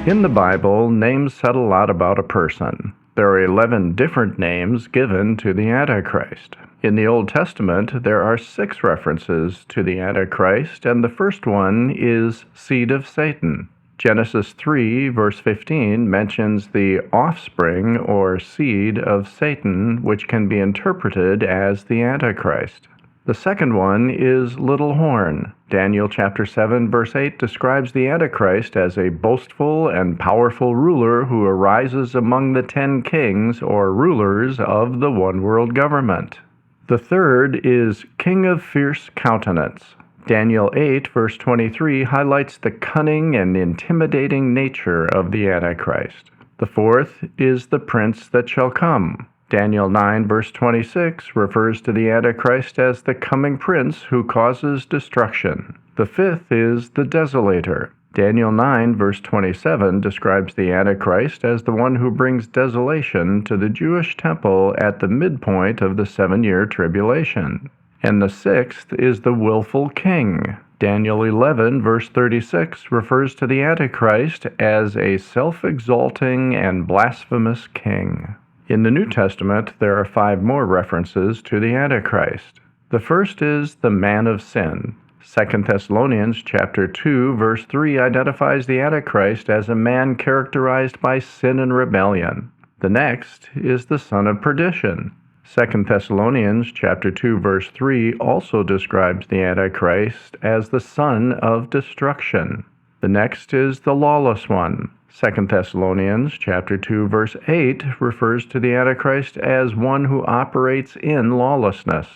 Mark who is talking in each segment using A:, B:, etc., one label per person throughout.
A: In the Bible, names said a lot about a person. There are 11 different names given to the Antichrist. In the Old Testament, there are 6 references to the Antichrist, and the first one is seed of Satan. Genesis 3, verse 15, mentions the offspring or seed of Satan, which can be interpreted as the Antichrist. The second one is little horn. Daniel chapter 7 verse 8 describes the Antichrist as a boastful and powerful ruler who arises among the 10 kings or rulers of the one world government. The third is king of fierce countenance. Daniel 8 verse 23 highlights the cunning and intimidating nature of the Antichrist. The fourth is the prince that shall come. Daniel 9 verse 26 refers to the Antichrist as the coming prince who causes destruction. The fifth is the desolator. Daniel 9 verse 27 describes the Antichrist as the one who brings desolation to the Jewish temple at the midpoint of the 7-year tribulation. And the sixth is the willful king. Daniel 11 verse 36 refers to the Antichrist as a self-exalting and blasphemous king. In the New Testament, there are 5 more references to the Antichrist. The first is the man of sin. 2 Thessalonians chapter 2, verse 3 identifies the Antichrist as a man characterized by sin and rebellion. The next is the son of perdition. 2 Thessalonians chapter 2, verse 3 also describes the Antichrist as the son of destruction. The next is the lawless one. 2 Thessalonians chapter 2 verse 8 refers to the Antichrist as one who operates in lawlessness.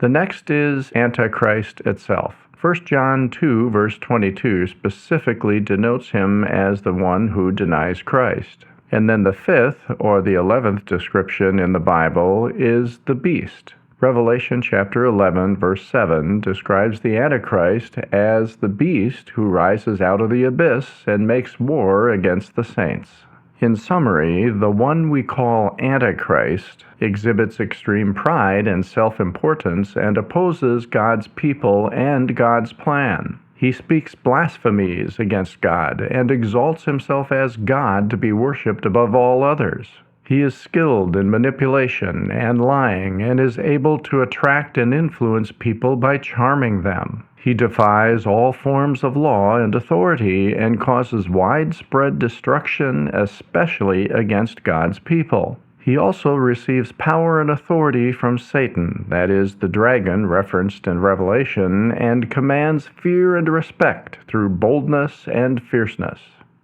A: The next is Antichrist itself. 1 John 2 verse 22 specifically denotes him as the one who denies Christ. And then the fifth or the 11th description in the Bible is the beast. Revelation chapter 11 verse 7 describes the Antichrist as the beast who rises out of the abyss and makes war against the saints. In summary, the one we call Antichrist exhibits extreme pride and self-importance and opposes God's people and God's plan. He speaks blasphemies against God and exalts himself as God to be worshipped above all others. He is skilled in manipulation and lying and is able to attract and influence people by charming them. He defies all forms of law and authority and causes widespread destruction, especially against God's people. He also receives power and authority from Satan, that is, the dragon referenced in Revelation, and commands fear and respect through boldness and fierceness.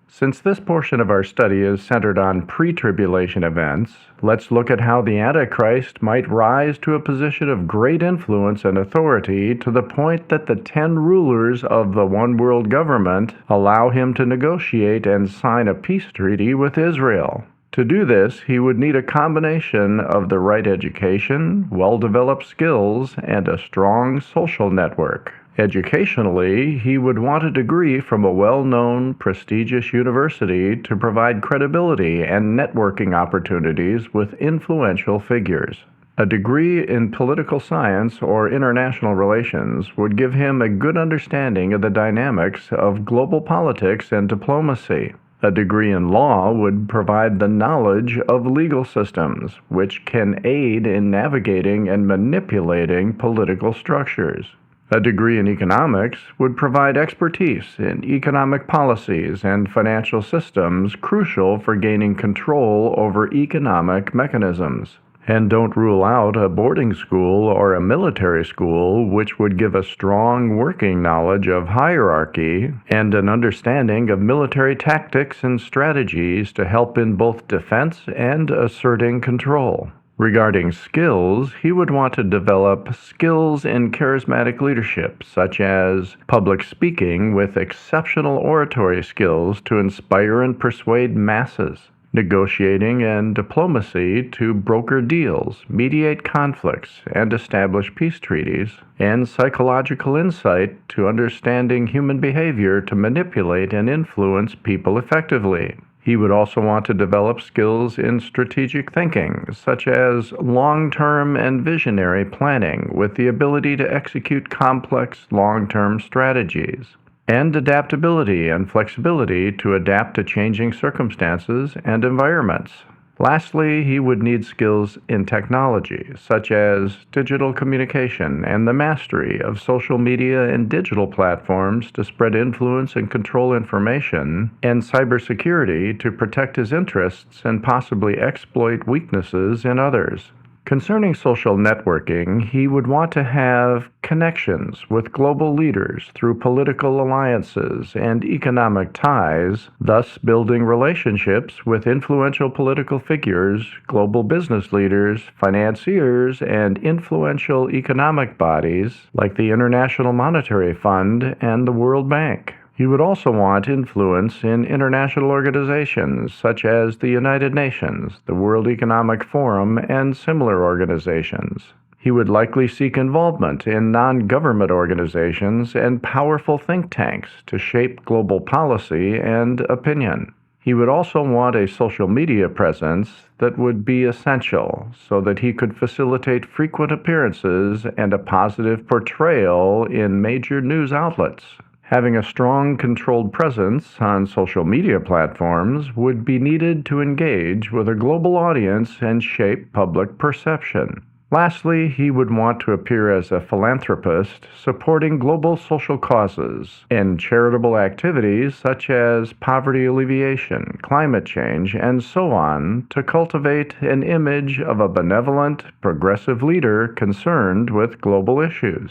A: Since this portion of our study is centered on pre-tribulation events, let's look at how the Antichrist might rise to a position of great influence and authority to the point that the 10 rulers of the one world government allow him to negotiate and sign a peace treaty with Israel. To do this, he would need a combination of the right education, well-developed skills, and a strong social network. Educationally, he would want a degree from a well-known, prestigious university to provide credibility and networking opportunities with influential figures. A degree in political science or international relations would give him a good understanding of the dynamics of global politics and diplomacy. A degree in law would provide the knowledge of legal systems, which can aid in navigating and manipulating political structures. A degree in economics would provide expertise in economic policies and financial systems crucial for gaining control over economic mechanisms. And don't rule out a boarding school or a military school, which would give a strong working knowledge of hierarchy and an understanding of military tactics and strategies to help in both defense and asserting control. Regarding skills, he would want to develop skills in charismatic leadership, such as public speaking with exceptional oratory skills to inspire and persuade masses, negotiating and diplomacy to broker deals, mediate conflicts, and establish peace treaties, and psychological insight to understanding human behavior to manipulate and influence people effectively. He would also want to develop skills in strategic thinking, such as long-term and visionary planning, with the ability to execute complex long-term strategies. and adaptability and flexibility to adapt to changing circumstances and environments. Lastly, he would need skills in technology, such as digital communication and the mastery of social media and digital platforms to spread influence and control information, and cybersecurity to protect his interests and possibly exploit weaknesses in others. Concerning social networking, he would want to have connections with global leaders through political alliances and economic ties, thus building relationships with influential political figures, global business leaders, financiers, and influential economic bodies like the International Monetary Fund and the World Bank. He would also want influence in international organizations such as the United Nations, the World Economic Forum, and similar organizations. He would likely seek involvement in non-government organizations and powerful think tanks to shape global policy and opinion. He would also want a social media presence that would be essential so that he could facilitate frequent appearances and a positive portrayal in major news outlets. Having a strong, controlled presence on social media platforms would be needed to engage with a global audience and shape public perception. Lastly, he would want to appear as a philanthropist supporting global social causes and charitable activities such as poverty alleviation, climate change, and so on to cultivate an image of a benevolent, progressive leader concerned with global issues.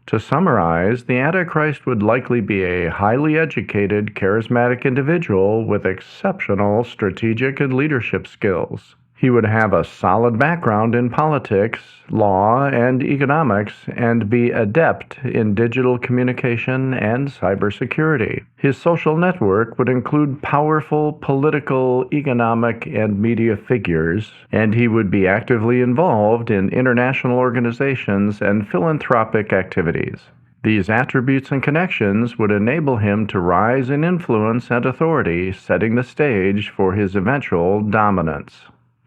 A: To summarize, the Antichrist would likely be a highly educated, charismatic individual with exceptional strategic and leadership skills. He would have a solid background in politics, law, and economics, and be adept in digital communication and cybersecurity. His social network would include powerful political, economic, and media figures, and he would be actively involved in international organizations and philanthropic activities. These attributes and connections would enable him to rise in influence and authority, setting the stage for his eventual dominance.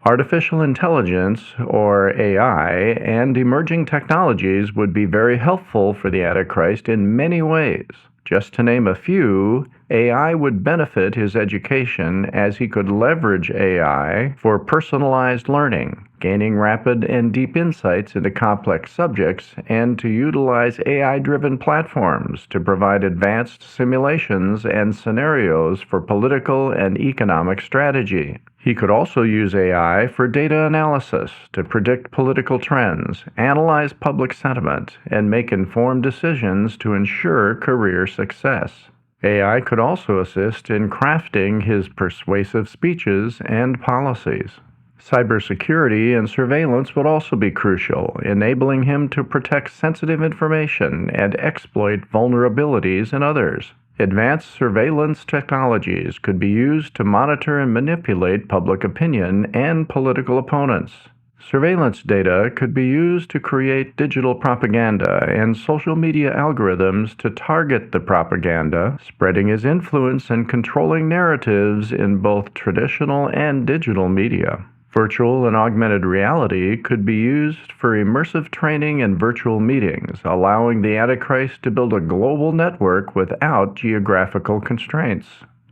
A: Artificial intelligence, or AI, and emerging technologies would be very helpful for the Antichrist in many ways. Just to name a few, AI would benefit his education as he could leverage AI for personalized learning, gaining rapid and deep insights into complex subjects, and to utilize AI-driven platforms to provide advanced simulations and scenarios for political and economic strategy. He could also use AI for data analysis to predict political trends, analyze public sentiment, and make informed decisions to ensure career success. AI could also assist in crafting his persuasive speeches and policies. Cybersecurity and surveillance would also be crucial, enabling him to protect sensitive information and exploit vulnerabilities in others. Advanced surveillance technologies could be used to monitor and manipulate public opinion and political opponents. Surveillance data could be used to create digital propaganda and social media algorithms to target the propaganda, spreading his influence and controlling narratives in both traditional and digital media. Virtual and augmented reality could be used for immersive training and virtual meetings, allowing the Antichrist to build a global network without geographical constraints.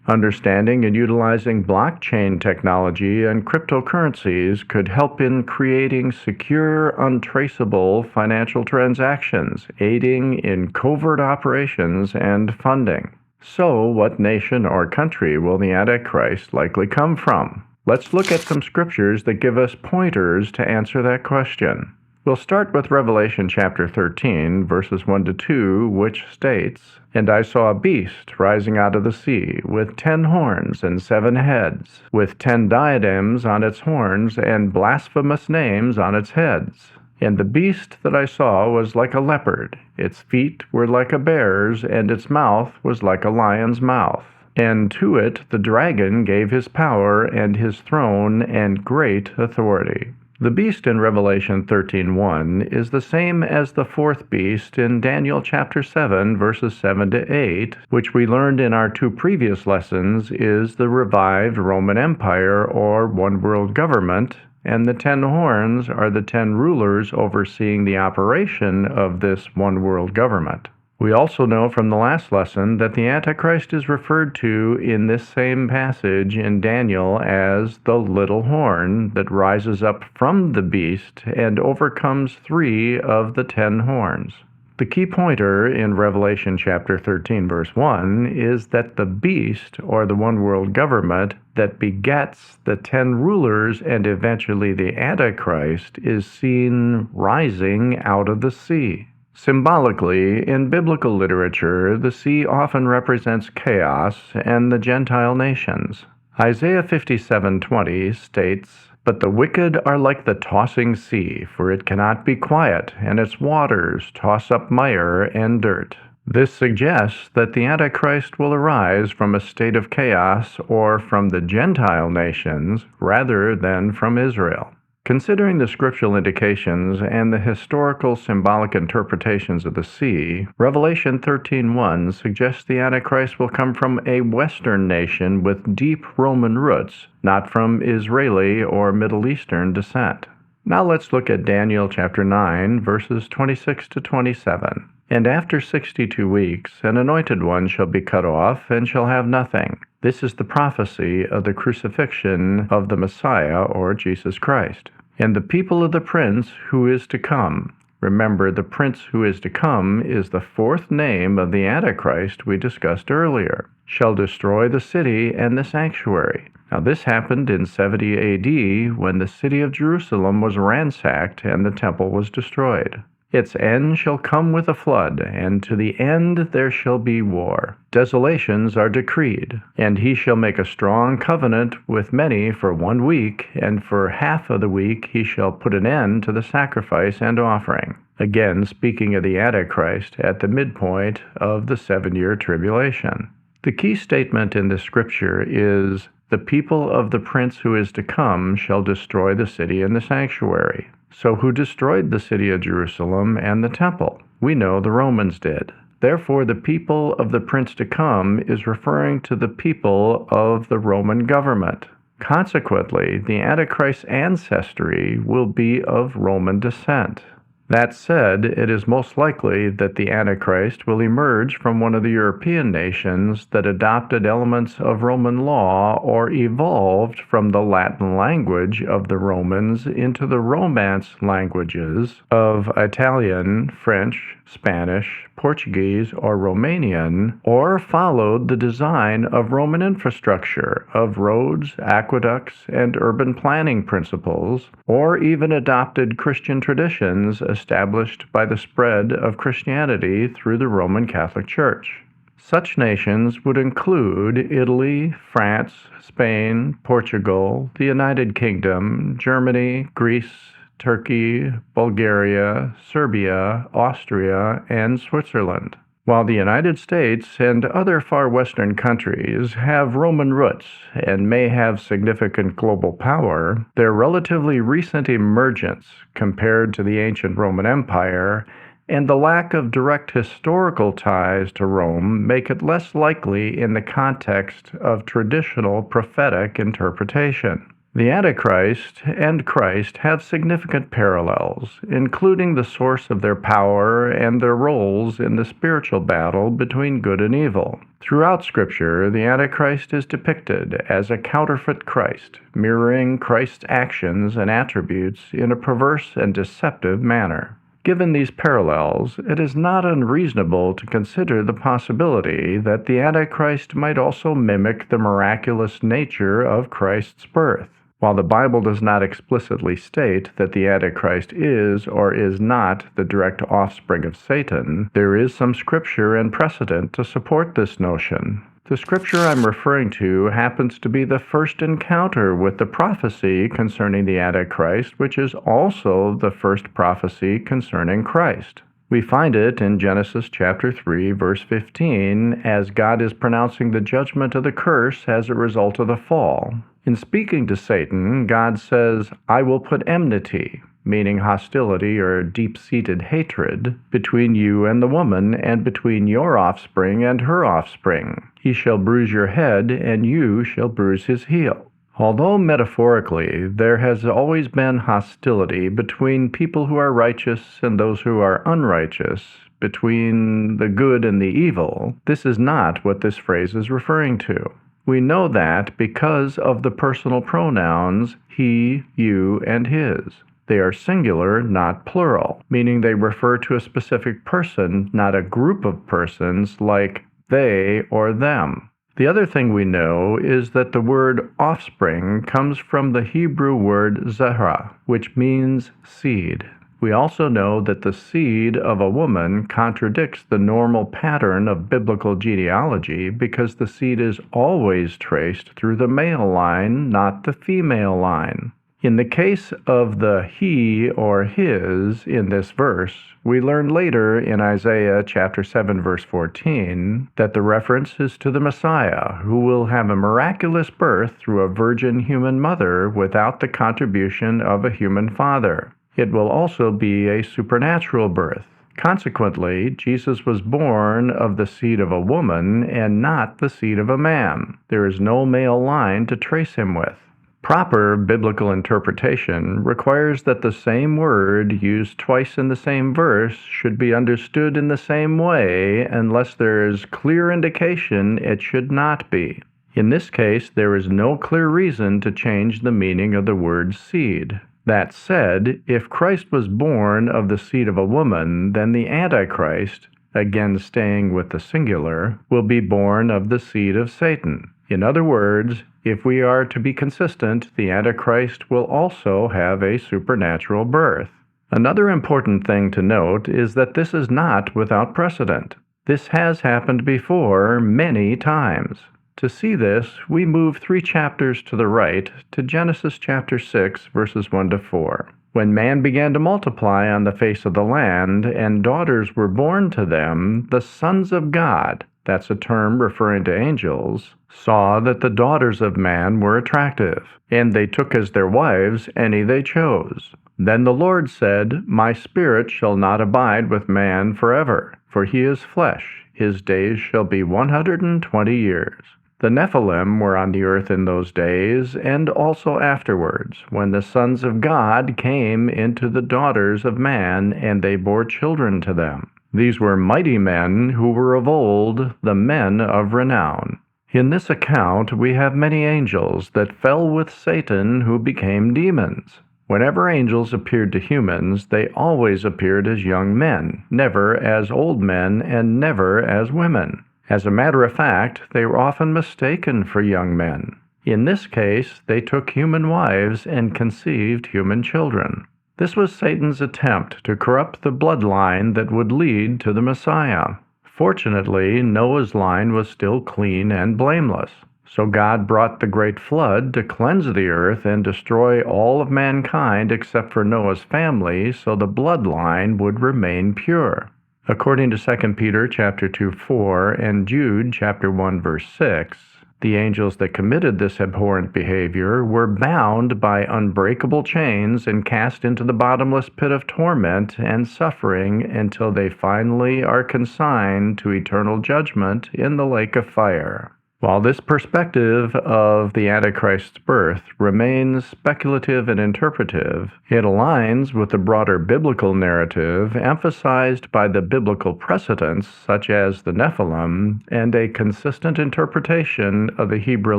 A: Understanding and utilizing blockchain technology and cryptocurrencies could help in creating secure, untraceable financial transactions, aiding in covert operations and funding. So, what nation or country will the Antichrist likely come from? Let's look at some scriptures that give us pointers to answer that question. We'll start with Revelation chapter 13, verses 1 to 2, which states, "And I saw a beast rising out of the sea, with 10 horns and 7 heads, with 10 diadems on its horns and blasphemous names on its heads. And the beast that I saw was like a leopard, its feet were like a bear's, and its mouth was like a lion's mouth. And to it the dragon gave his power and his throne and great authority." The beast in Revelation 13:1 is the same as the fourth beast in Daniel chapter 7, verses 7 to 8, which we learned in our 2 previous lessons is the revived Roman Empire or one world government, and the 10 horns are the 10 rulers overseeing the operation of this one world government. We also know from the last lesson that the Antichrist is referred to in this same passage in Daniel as the little horn that rises up from the beast and overcomes 3 of the 10 horns. The key pointer in Revelation chapter 13, verse 1, is that the beast, or the one world government, that begets the 10 rulers and eventually the Antichrist, is seen rising out of the sea. Symbolically, in biblical literature, the sea often represents chaos and the Gentile nations. Isaiah 57:20 states, "But the wicked are like the tossing sea, for it cannot be quiet, and its waters toss up mire and dirt." This suggests that the Antichrist will arise from a state of chaos or from the Gentile nations rather than from Israel. Considering the scriptural indications and the historical symbolic interpretations of the sea, Revelation 13:1 suggests the Antichrist will come from a Western nation with deep Roman roots, not from Israeli or Middle Eastern descent. Now let's look at Daniel chapter 9, verses 26 to 27. "And after 62 weeks, an anointed one shall be cut off, and shall have nothing." This is the prophecy of the crucifixion of the Messiah, or Jesus Christ. "And the people of the prince who is to come." Remember, the prince who is to come is the 4th name of the Antichrist we discussed earlier, "shall destroy the city and the sanctuary." Now this happened in 70 AD when the city of Jerusalem was ransacked and the temple was destroyed. "Its end shall come with a flood, and to the end there shall be war. Desolations are decreed, and he shall make a strong covenant with many for 1 week, and for half of the week he shall put an end to the sacrifice and offering." Again, speaking of the Antichrist at the midpoint of the 7-year tribulation. The key statement in this scripture is, "The people of the prince who is to come shall destroy the city and the sanctuary." So who destroyed the city of Jerusalem and the temple? We know the Romans did. Therefore, the people of the prince to come is referring to the people of the Roman government. Consequently, the Antichrist's ancestry will be of Roman descent. That said, it is most likely that the Antichrist will emerge from one of the European nations that adopted elements of Roman law or evolved from the Latin language of the Romans into the Romance languages of Italian, French, Spanish, Portuguese, or Romanian, or followed the design of Roman infrastructure of roads, aqueducts, and urban planning principles, or even adopted Christian traditions established by the spread of Christianity through the Roman Catholic Church. Such nations would include Italy, France, Spain, Portugal, the United Kingdom, Germany, Greece, Turkey, Bulgaria, Serbia, Austria, and Switzerland. While the United States and other far western countries have Roman roots and may have significant global power, their relatively recent emergence compared to the ancient Roman Empire and the lack of direct historical ties to Rome make it less likely in the context of traditional prophetic interpretation. The Antichrist and Christ have significant parallels, including the source of their power and their roles in the spiritual battle between good and evil. Throughout Scripture, the Antichrist is depicted as a counterfeit Christ, mirroring Christ's actions and attributes in a perverse and deceptive manner. Given these parallels, it is not unreasonable to consider the possibility that the Antichrist might also mimic the miraculous nature of Christ's birth. While the Bible does not explicitly state that the Antichrist is or is not the direct offspring of Satan, there is some scripture and precedent to support this notion. The scripture I'm referring to happens to be the first encounter with the prophecy concerning the Antichrist, which is also the first prophecy concerning Christ. We find it in Genesis chapter 3, verse 15, as God is pronouncing the judgment of the curse as a result of the fall. In speaking to Satan, God says, "I will put enmity," meaning hostility or deep-seated hatred, "between you and the woman, and between your offspring and her offspring. He shall bruise your head, and you shall bruise his heel." Although metaphorically, there has always been hostility between people who are righteous and those who are unrighteous, between the good and the evil, this is not what this phrase is referring to. We know that because of the personal pronouns he, you, and his. They are singular, not plural, meaning they refer to a specific person, not a group of persons like they or them. The other thing we know is that the word offspring comes from the Hebrew word zerah, which means seed. We also know that the seed of a woman contradicts the normal pattern of biblical genealogy because the seed is always traced through the male line, not the female line. In the case of the he or his in this verse, we learn later in Isaiah chapter 7 verse 14 that the reference is to the Messiah, who will have a miraculous birth through a virgin human mother without the contribution of a human father. It will also be a supernatural birth. Consequently, Jesus was born of the seed of a woman and not the seed of a man. There is no male line to trace him with. Proper biblical interpretation requires that the same word used twice in the same verse should be understood in the same way unless there is clear indication it should not be. In this case, there is no clear reason to change the meaning of the word seed. That said, if Christ was born of the seed of a woman, then the Antichrist, again staying with the singular, will be born of the seed of Satan. In other words, if we are to be consistent, the Antichrist will also have a supernatural birth. Another important thing to note is that this is not without precedent. This has happened before many times. To see this, we move 3 chapters to the right to Genesis chapter 6, verses 1 to 4. When man began to multiply on the face of the land, and daughters were born to them, the sons of God, that's a term referring to angels, saw that the daughters of man were attractive, and they took as their wives any they chose. Then the Lord said, My spirit shall not abide with man forever, for he is flesh. His days shall be 120 years. The Nephilim were on the earth in those days, and also afterwards, when the sons of God came into the daughters of man, and they bore children to them. These were mighty men who were of old, the men of renown. In this account, we have many angels that fell with Satan who became demons. Whenever angels appeared to humans, they always appeared as young men, never as old men, and never as women. As a matter of fact, they were often mistaken for young men. In this case, they took human wives and conceived human children. This was Satan's attempt to corrupt the bloodline that would lead to the Messiah. Fortunately, Noah's line was still clean and blameless. So God brought the great flood to cleanse the earth and destroy all of mankind except for Noah's family, so the bloodline would remain pure. According to 2 Peter chapter 2:4 and Jude chapter 1 verse 6, the angels that committed this abhorrent behavior were bound by unbreakable chains and cast into the bottomless pit of torment and suffering until they finally are consigned to eternal judgment in the lake of fire. While this perspective of the Antichrist's birth remains speculative and interpretive, it aligns with the broader biblical narrative emphasized by the biblical precedents such as the Nephilim and a consistent interpretation of the Hebrew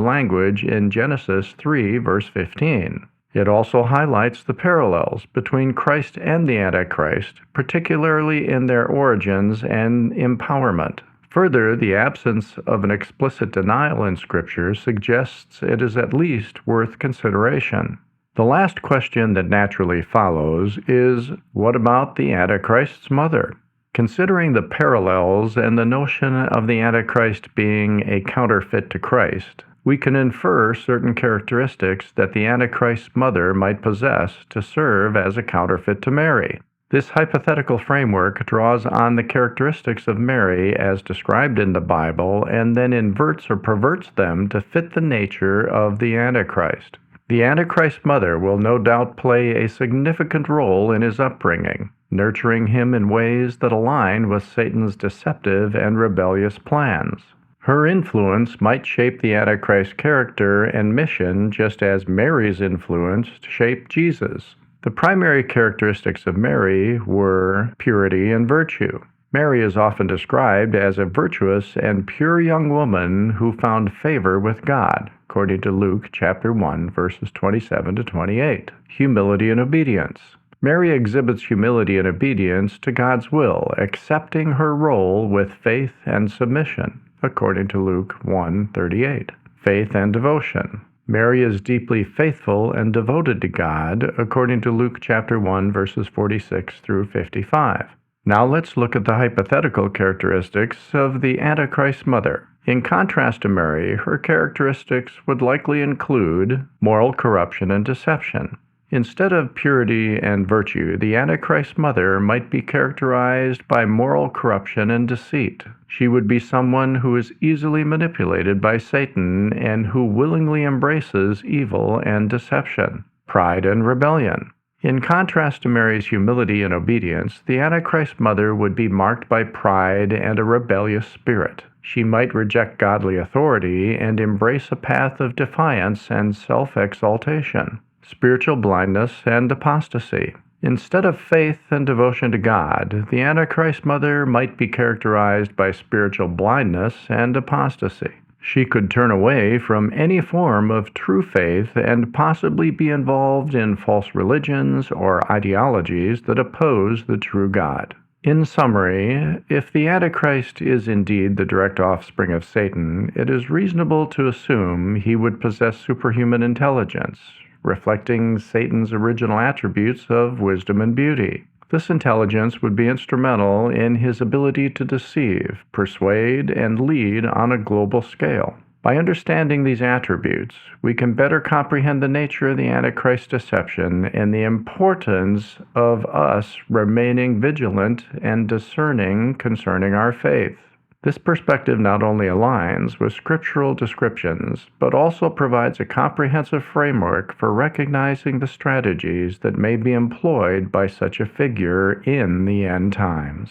A: language in Genesis 3 verse 15. It also highlights the parallels between Christ and the Antichrist, particularly in their origins and empowerment. Further, the absence of an explicit denial in Scripture suggests it is at least worth consideration. The last question that naturally follows is, what about the Antichrist's mother? Considering the parallels and the notion of the Antichrist being a counterfeit to Christ, we can infer certain characteristics that the Antichrist's mother might possess to serve as a counterfeit to Mary. This hypothetical framework draws on the characteristics of Mary as described in the Bible and then inverts or perverts them to fit the nature of the Antichrist. The Antichrist's mother will no doubt play a significant role in his upbringing, nurturing him in ways that align with Satan's deceptive and rebellious plans. Her influence might shape the Antichrist's character and mission just as Mary's influence shaped Jesus. The primary characteristics of Mary were purity and virtue. Mary is often described as a virtuous and pure young woman who found favor with God, according to Luke chapter 1, verses 27 to 28. Humility and obedience. Mary exhibits humility and obedience to God's will, accepting her role with faith and submission, according to Luke 1:38. Faith and devotion. Mary is deeply faithful and devoted to God, according to Luke chapter 1, verses 46 through 55. Now let's look at the hypothetical characteristics of the Antichrist mother. In contrast to Mary, her characteristics would likely include moral corruption and deception. Instead of purity and virtue, the Antichrist mother might be characterized by moral corruption and deceit. She would be someone who is easily manipulated by Satan and who willingly embraces evil and deception. Pride and rebellion. In contrast to Mary's humility and obedience, the Antichrist mother would be marked by pride and a rebellious spirit. She might reject godly authority and embrace a path of defiance and self-exaltation. Spiritual blindness and apostasy. Instead of faith and devotion to God, the Antichrist mother might be characterized by spiritual blindness and apostasy. She could turn away from any form of true faith and possibly be involved in false religions or ideologies that oppose the true God. In summary, if the Antichrist is indeed the direct offspring of Satan, it is reasonable to assume he would possess superhuman intelligence, reflecting Satan's original attributes of wisdom and beauty. This intelligence would be instrumental in his ability to deceive, persuade, and lead on a global scale. By understanding these attributes, we can better comprehend the nature of the Antichrist deception and the importance of us remaining vigilant and discerning concerning our faith. This perspective not only aligns with scriptural descriptions, but also provides a comprehensive framework for recognizing the strategies that may be employed by such a figure in the end times.